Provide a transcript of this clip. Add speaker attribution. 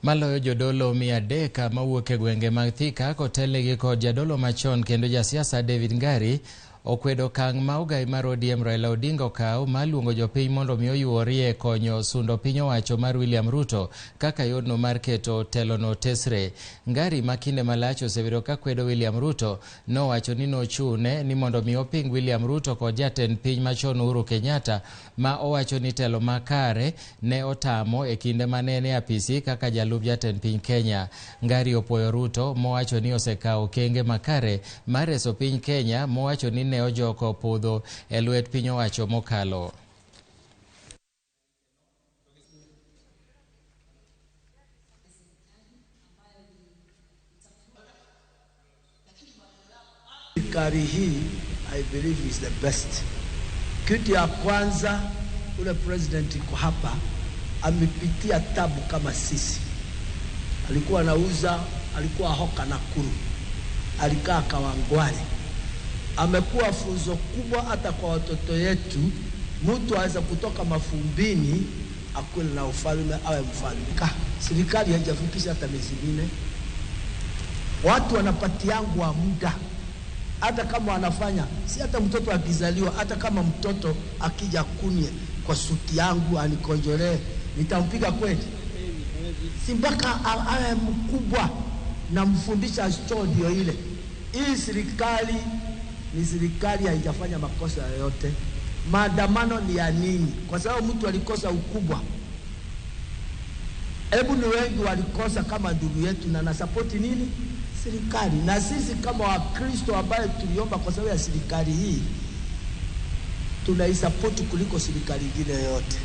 Speaker 1: Maloyo Jodolo 300 mawuok e gwenge mag Thika kotelegi kod jadolo machon kendo jasiasa David Ngari okwedo kang' ma ogai mar ODM Raila Odinga okaw ma luongo jopiny mondo mi oyuorie konyo sundo piny owacho mar William Ruto kaka yorno mar keto telono tesre. Ngari makinde malach osebedo ka kwedo William Ruto nowacho ni nochune ni mondo mi oping William Ruto kod jatend piny machon Uhuru Kenyatta ma owacho ni telo makare ne otamo e kinde manene apisi kaka jalup jatend piny Kenya. Ngari opoyo Ruto mowacho ni osekawo kenge makare mar reso piny Kenya mowacho ni ojoko podho e lwet piny owacho mokalo.
Speaker 2: Serikali hii I believe is the best. Kitu ya kwanza ule president iko hapa amepitia tabu kama sisi. Alikuwa anauza, alikuwa hoka na kuru. Alikaa Kawangware. Amekuwa funzo kubwa hata kwa watoto yetu. Mtu aweza kutoka mafumbini akule na ufalme awe mfalme. Serikali haijafikisha hata miezi 4. Watu wanapatiangu wa muda. Hata kama wanafanya, si hata mtoto akizaliwa, hata kama mtoto akija kunye kwa suti yangu anikonjolee, nitampiga kweli? Si mpaka awe mkubwa na mfundisha studio ile. Hii serikali ni serikali haijafanya makosa yoyote. Maandamano ni ya nini? Kwa sababu mtu alikosa ukubwa. Hebu ni wengi walikosa kama ndugu yetu na nasapoti nini? Serikali. Na sisi kama Wakristo ambaye tuliomba kwa sababu ya serikali hii tunaisapoti kuliko serikali nyingine yote.